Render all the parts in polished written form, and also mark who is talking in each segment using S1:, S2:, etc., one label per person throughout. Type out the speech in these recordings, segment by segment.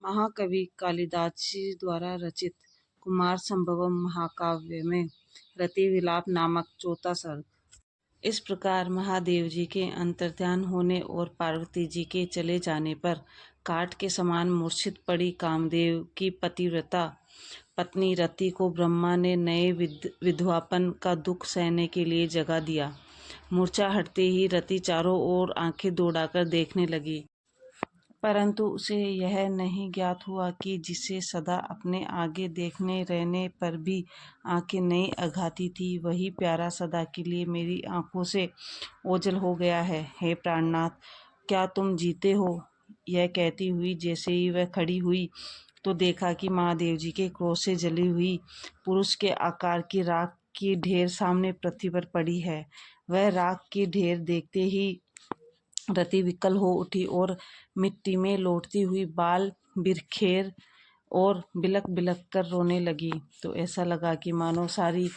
S1: महाकवि कालिदास जी द्वारा रचित कुमार संभवम महाकाव्य में रति विलाप नामक चौथा सर्ग। इस प्रकार महादेव जी के अंतर्ध्यान होने और पार्वती जी के चले जाने पर काठ के समान मूर्छित पड़ी कामदेव की पतिव्रता पत्नी रति को ब्रह्मा ने नए विधवापन का दुख सहने के लिए जगा दिया। मूर्छा हटते ही रति चारों ओर आंखें दौड़ाकर देखने लगी, परंतु उसे यह नहीं ज्ञात हुआ कि जिसे सदा अपने आगे देखने रहने पर भी आंखें नहीं अघाती थी, वही प्यारा सदा के लिए मेरी आंखों से ओझल हो गया है। हे प्राणनाथ, क्या तुम जीते हो? यह कहती हुई जैसे ही वह खड़ी हुई तो देखा कि महादेव जी के क्रोध से जली हुई पुरुष के आकार की राख की ढेर सामने पृथ्वी पर पड़ी है। वह राख की ढेर देखते ही रति विकल हो उठी और मिट्टी में लौटती हुई बाल बिरखेर और बिलक बिलक कर रोने लगी। तो ऐसा लगा कि मानो सारी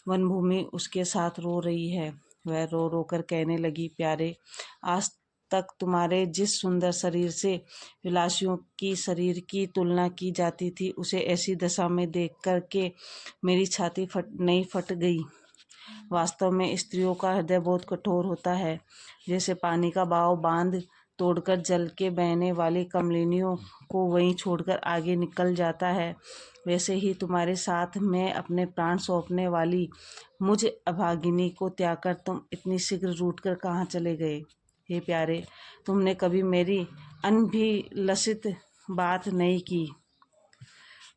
S1: वनभूमि उसके साथ रो रही है। वह रो रो कर कहने लगी, प्यारे, आज तक तुम्हारे जिस सुंदर शरीर से विलासियों की शरीर की तुलना की जाती थी, उसे ऐसी दशा में देख कर के मेरी छाती फट गई। वास्तव में स्त्रियों का हृदय बहुत कठोर होता है। जैसे पानी का बहाव बांध तोड़कर जल के बहने वाली कमलिनियों को वहीं छोड़कर आगे निकल जाता है, वैसे ही तुम्हारे साथ मैं अपने प्राण सौंपने वाली मुझ अभागिनी को त्याग कर तुम इतनी शीघ्र रूठकर कहाँ चले गए। हे प्यारे, तुमने कभी मेरी अनभिलषित बात नहीं की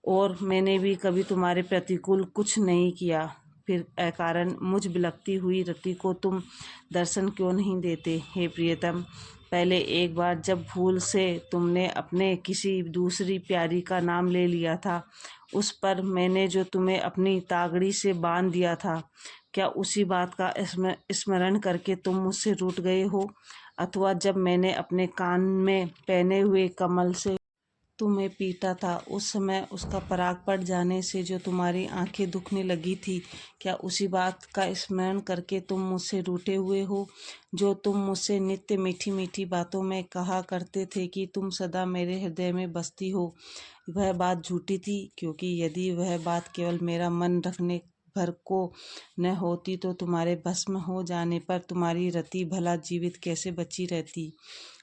S1: और मैंने भी कभी तुम्हारे प्रतिकूल कुछ नहीं किया, फिर अकारण मुझ बिलखती हुई रति को तुम दर्शन क्यों नहीं देते? हे प्रियतम, पहले एक बार जब भूल से तुमने अपने किसी दूसरी प्यारी का नाम ले लिया था, उस पर मैंने जो तुम्हें अपनी तागड़ी से बांध दिया था, क्या उसी बात का स्मरण करके तुम मुझसे रूठ गए हो? अथवा जब मैंने अपने कान में पहने हुए कमल से तुम्हें पीटा था, उस समय उसका पराग पड़ जाने से जो तुम्हारी आंखें दुखने लगी थी, क्या उसी बात का स्मरण करके तुम मुझसे रूठे हुए हो? जो तुम मुझसे नित्य मीठी मीठी बातों में कहा करते थे कि तुम सदा मेरे हृदय में बसती हो, वह बात झूठी थी, क्योंकि यदि वह बात केवल मेरा मन रखने भर को न होती तो तुम्हारे भस्म हो जाने पर तुम्हारी रति भला जीवित कैसे बची रहती।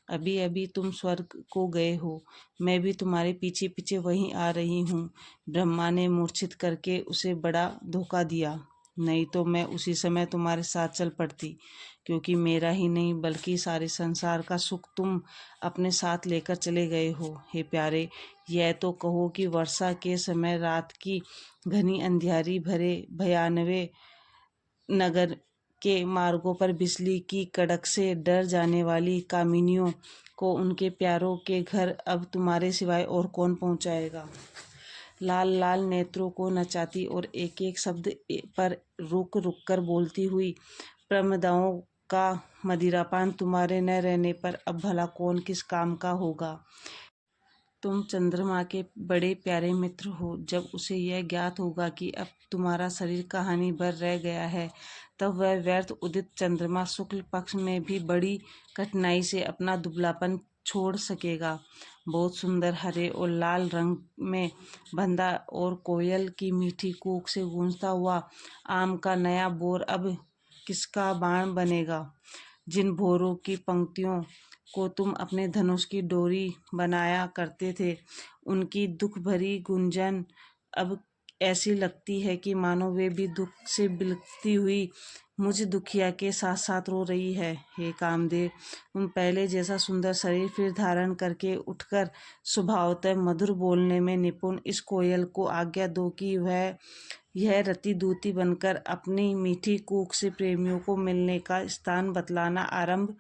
S1: अभी अभी तुम स्वर्ग को गए हो, मैं भी तुम्हारे पीछे पीछे वहीं आ रही हूँ। ब्रह्मा ने मूर्छित करके उसे बड़ा धोखा दिया, नहीं तो मैं उसी समय तुम्हारे साथ चल पड़ती, क्योंकि मेरा ही नहीं बल्कि सारे संसार का सुख तुम अपने साथ लेकर चले गए हो। हे प्यारे, यह तो कहो कि वर्षा के समय रात की घनी अंधियारी भरे भयानवे नगर के मार्गों पर बिजली की कड़क से डर जाने वाली कामिनियों को उनके प्यारों के घर अब तुम्हारे सिवाय और कौन पहुंचाएगा? लाल लाल नेत्रों को नचाती और एक एक शब्द पर रुक रुक कर बोलती हुई प्रमदाओं का मदिरापान तुम्हारे न रहने पर अब भला कौन किस काम का होगा? तुम चंद्रमा के बड़े प्यारे मित्र हो। जब उसे यह ज्ञात होगा कि अब तुम्हारा शरीर कहानी भर रह गया है, तब वह व्यर्थ उदित चंद्रमा शुक्ल पक्ष में भी बड़ी कठिनाई से अपना दुबलापन छोड़ सकेगा। बहुत सुंदर हरे और लाल रंग में बंधा और कोयल की मीठी कूक से गूंजता हुआ आम का नया बोर अब किसका बाण बनेगा? जिन भोरों की पंक्तियों को तुम अपने धनुष की डोरी बनाया करते थे, उनकी दुख भरी गुंजन अब ऐसी लगती है कि मानो वे भी दुख से बिलखती हुई मुझ दुखिया के साथ साथ रो रही है। हे कामदेव, तुम पहले जैसा सुंदर शरीर फिर धारण करके उठकर स्वभावतः मधुर बोलने में निपुण इस कोयल को आज्ञा दो कि वह यह रति दूती बनकर अपनी मीठी कूक से प्रेमियों को मिलने का स्थान बतलाना आरंभ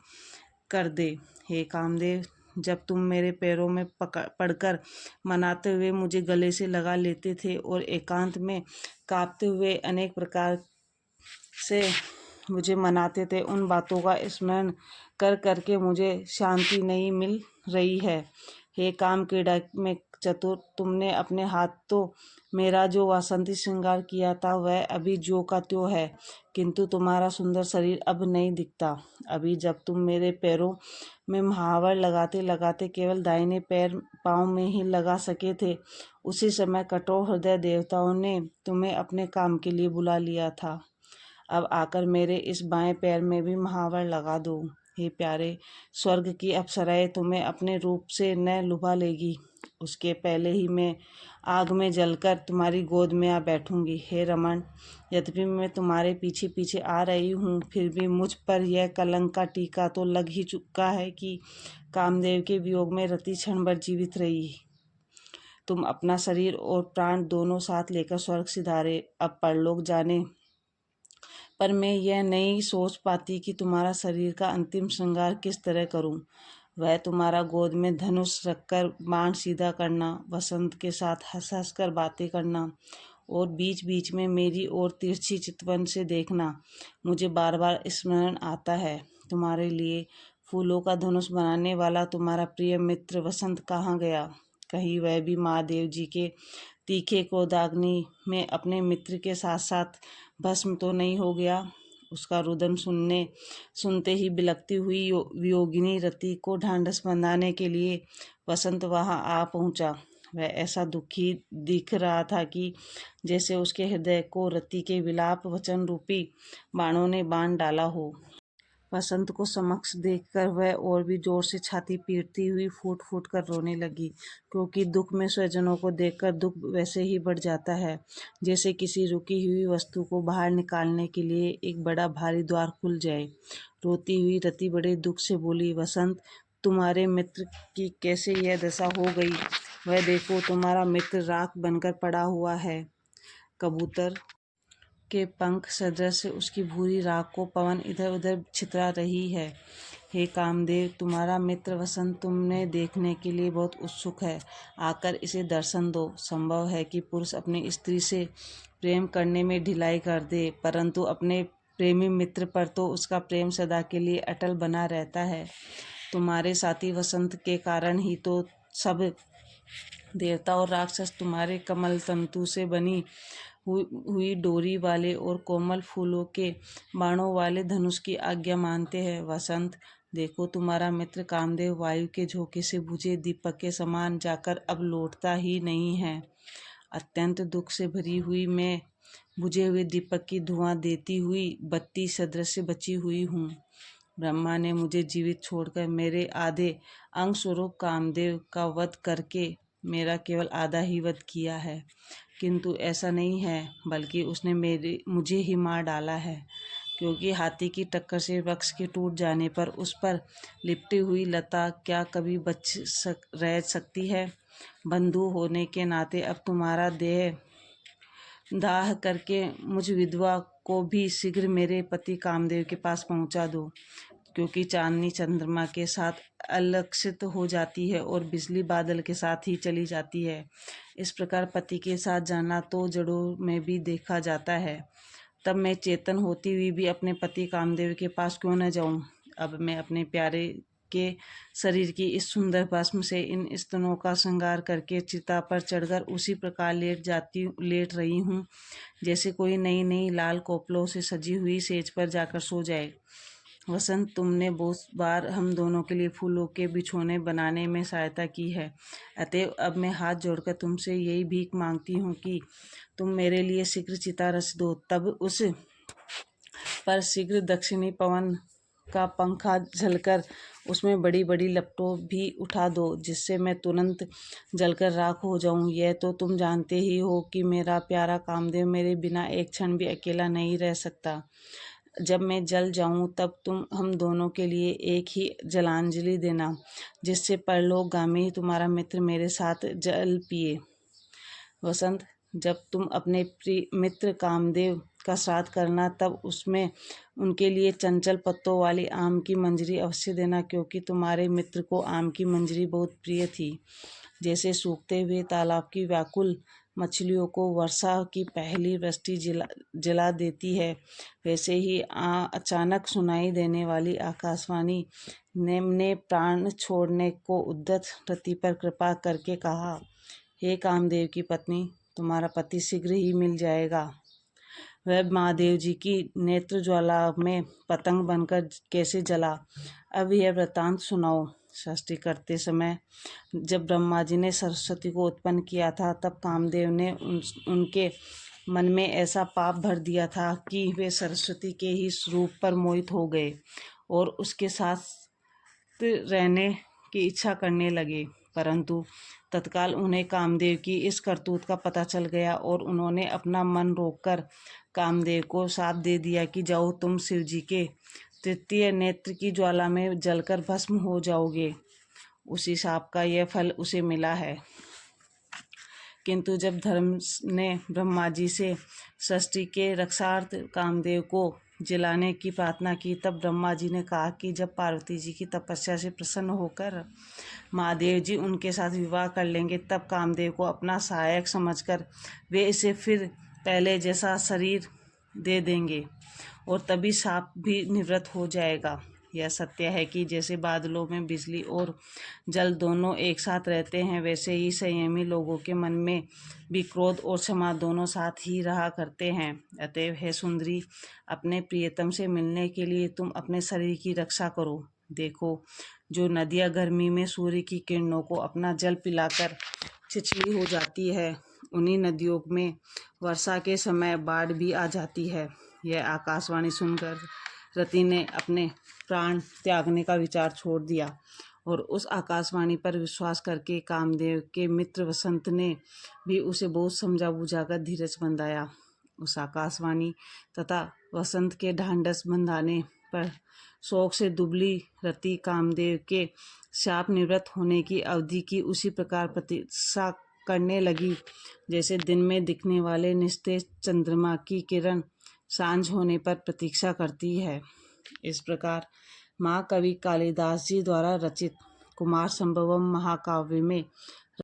S1: कर दे। हे कामदेव, जब तुम मेरे पैरों में पड़कर मनाते हुए मुझे गले से लगा लेते थे और एकांत में कांपते हुए अनेक प्रकार से मुझे मनाते थे, उन बातों का स्मरण कर करके मुझे शांति नहीं मिल रही है। हे काम क्रीड़ा में चतुर, तुमने अपने हाथों मेरा जो वासंती श्रृंगार किया था वह अभी ज्यों का त्यों है, किंतु तुम्हारा सुंदर शरीर अब नहीं दिखता। अभी जब तुम मेरे पैरों में महावर लगाते लगाते केवल दाहिने पैर पाँव में ही लगा सके थे, उसी समय कठोर हृदय देवताओं ने तुम्हें अपने काम के लिए बुला लिया था। अब आकर मेरे इस बाएं पैर में भी महावर लगा दो। हे प्यारे, स्वर्ग की अप्सराएं तुम्हें अपने रूप से न लुभा लेगी, उसके पहले ही मैं आग में जलकर तुम्हारी गोद में आ बैठूंगी। हे रमन, यद्यपि मैं तुम्हारे पीछे पीछे आ रही हूँ, फिर भी मुझ पर यह कलंक का टीका तो लग ही चुका है कि कामदेव के वियोग में रति क्षण भर जीवित रही। तुम अपना शरीर और प्राण दोनों साथ लेकर स्वर्ग सिधारे अब परलोक जाने, पर मैं यह नहीं सोच पाती कि तुम्हारा शरीर का अंतिम श्रृंगार किस तरह करूं। वह तुम्हारा गोद में धनुष रखकर बाण सीधा करना, वसंत के साथ हंस हंस कर बातें करना और बीच बीच में मेरी ओर तिरछी चितवन से देखना मुझे बार बार स्मरण आता है। तुम्हारे लिए फूलों का धनुष बनाने वाला तुम्हारा प्रिय मित्र वसंत कहाँ गया? कहीं वह भी महादेव जी के तीखे क्रोधाग्नि में अपने मित्र के साथ साथ भस्म तो नहीं हो गया? उसका रुदन सुनते ही बिलखती हुई वियोगिनी रति को ढांढस बंधाने के लिए वसंत वहां आ पहुंचा। वह ऐसा दुखी दिख रहा था कि जैसे उसके हृदय को रति के विलाप वचन रूपी बाणों ने बांध डाला हो। वसंत को समक्ष देखकर वह और भी जोर से छाती पीटती हुई फूट फूट कर रोने लगी, क्योंकि दुख में स्वजनों को देखकर दुख वैसे ही बढ़ जाता है जैसे किसी रुकी हुई वस्तु को बाहर निकालने के लिए एक बड़ा भारी द्वार खुल जाए। रोती हुई रति बड़े दुख से बोली, वसंत, तुम्हारे मित्र की कैसे यह दशा हो गई? वह देखो, तुम्हारा मित्र राख बनकर पड़ा हुआ है। कबूतर के पंख सदृश उसकी भूरी राख को पवन इधर उधर छितरा रही है। हे कामदेव, तुम्हारा मित्र वसंत तुम्हें देखने के लिए बहुत उत्सुक है, आकर इसे दर्शन दो। संभव है कि पुरुष अपनी स्त्री से प्रेम करने में ढिलाई कर दे, परंतु अपने प्रेमी मित्र पर तो उसका प्रेम सदा के लिए अटल बना रहता है। तुम्हारे साथी वसंत के कारण ही तो सब देवता और राक्षस तुम्हारे कमल तंतु से बनी हुई डोरी वाले और कोमल फूलों के बाणों वाले धनुष की आज्ञा मानते हैं। वसंत, देखो, तुम्हारा मित्र कामदेव वायु के झोंके से बुझे दीपक के समान जाकर अब लौटता ही नहीं है। अत्यंत दुख से भरी हुई मैं बुझे हुए दीपक की धुआं देती हुई बत्ती सदृश बची हुई हूँ। ब्रह्मा ने मुझे जीवित छोड़कर मेरे आधे अंग स्वरूप कामदेव का वध करके मेरा केवल आधा ही वध किया है, किंतु ऐसा नहीं है, बल्कि उसने मुझे ही मार डाला है, क्योंकि हाथी की टक्कर से वृक्ष के टूट जाने पर उस पर लिपटी हुई लता क्या कभी रह सकती है? बंधु होने के नाते अब तुम्हारा देह दाह करके मुझ विधवा को भी शीघ्र मेरे पति कामदेव के पास पहुंचा दो, क्योंकि चांदनी चंद्रमा के साथ अलक्षित हो जाती है और बिजली बादल के साथ ही चली जाती है। इस प्रकार पति के साथ जाना तो जड़ों में भी देखा जाता है। तब मैं चेतन होती हुई भी अपने पति कामदेव के पास क्यों न जाऊं? अब मैं अपने प्यारे के शरीर की इस सुंदर भस्म से इन स्तनों का श्रृंगार करके चिता पर चढ़कर उसी प्रकार लेट रही हूँ जैसे कोई नई नई लाल कोपलों से सजी हुई सेज पर जाकर सो जाए। वसंत, तुमने बहुत बार हम दोनों के लिए फूलों के बिछौने बनाने में सहायता की है, अतएव अब मैं हाथ जोड़कर तुमसे यही भीख मांगती हूँ कि तुम मेरे लिए शीघ्र चिता रच दो। तब उस पर शीघ्र दक्षिणी पवन का पंखा झलकर उसमें बड़ी बड़ी लपटों भी उठा दो, जिससे मैं तुरंत जलकर राख हो जाऊं। यह तो तुम जानते ही हो कि मेरा प्यारा कामदेव मेरे बिना एक क्षण भी अकेला नहीं रह सकता। जब मैं जल जाऊं तब तुम हम दोनों के लिए एक ही जलांजलि देना, जिससे परलोकगामी तुम्हारा मित्र मेरे साथ जल पिए। वसंत, जब तुम अपने प्रिय मित्र कामदेव का श्राद्ध करना तब उसमें उनके लिए चंचल पत्तों वाली आम की मंजरी अवश्य देना, क्योंकि तुम्हारे मित्र को आम की मंजरी बहुत प्रिय थी। जैसे सूखते हुए तालाब की व्याकुल मछलियों को वर्षा की पहली वृष्टि जला देती है, वैसे ही अचानक सुनाई देने वाली आकाशवाणी ने प्राण छोड़ने को उद्यत रति पर कृपा करके कहा, हे कामदेव की पत्नी, तुम्हारा पति शीघ्र ही मिल जाएगा। वह महादेव जी की नेत्र ज्वाला में पतंग बनकर कैसे जला, अब यह वृतांत सुनाओ। षष्ठी करते समय जब ब्रह्मा जी ने सरस्वती को उत्पन्न किया था, तब कामदेव ने उनके मन में ऐसा पाप भर दिया था कि वे सरस्वती के ही स्वरूप पर मोहित हो गए और उसके साथ रहने की इच्छा करने लगे। परंतु तत्काल उन्हें कामदेव की इस करतूत का पता चल गया और उन्होंने अपना मन रोककर कामदेव को शाप दे दिया कि जाओ, तुम शिव जी के तृतीय नेत्र की ज्वाला में जलकर भस्म हो जाओगे। उसी शाप का यह फल उसे मिला है। किंतु जब धर्म ने ब्रह्मा जी से षष्ठी के रक्षार्थ कामदेव को जिलाने की प्रार्थना की, तब ब्रह्मा जी ने कहा कि जब पार्वती जी की तपस्या से प्रसन्न होकर महादेव जी उनके साथ विवाह कर लेंगे, तब कामदेव को अपना सहायक समझकर वे इसे फिर पहले जैसा शरीर दे देंगे और तभी शाप भी निवृत्त हो जाएगा। यह सत्य है कि जैसे बादलों में बिजली और जल दोनों एक साथ रहते हैं, वैसे ही संयमी लोगों के मन में भी क्रोध और क्षमा दोनों साथ ही रहा करते हैं। अतएव हे सुंदरी, अपने प्रियतम से मिलने के लिए तुम अपने शरीर की रक्षा करो। देखो, जो नदियाँ गर्मी में सूर्य की किरणों को अपना जल पिलाकर छिछली हो जाती है, उन्हीं नदियों में वर्षा के समय बाढ़ भी आ जाती है। यह आकाशवाणी सुनकर रति ने अपने प्राण त्यागने का विचार छोड़ दिया और उस आकाशवाणी पर विश्वास करके कामदेव के मित्र वसंत ने भी उसे बहुत समझा बुझाकर धीरज बंधाया। उस आकाशवाणी तथा वसंत के ढांढस बंधाने पर शोक से दुबली रति कामदेव के शाप निवृत्त होने की अवधि की उसी प्रकार प्रतीक्षा करने लगी, जैसे दिन में दिखने वाले निस्तेज चंद्रमा की किरण सांझ होने पर प्रतीक्षा करती है। इस प्रकार महाकवि कालिदास जी द्वारा रचित कुमार संभवम महाकाव्य में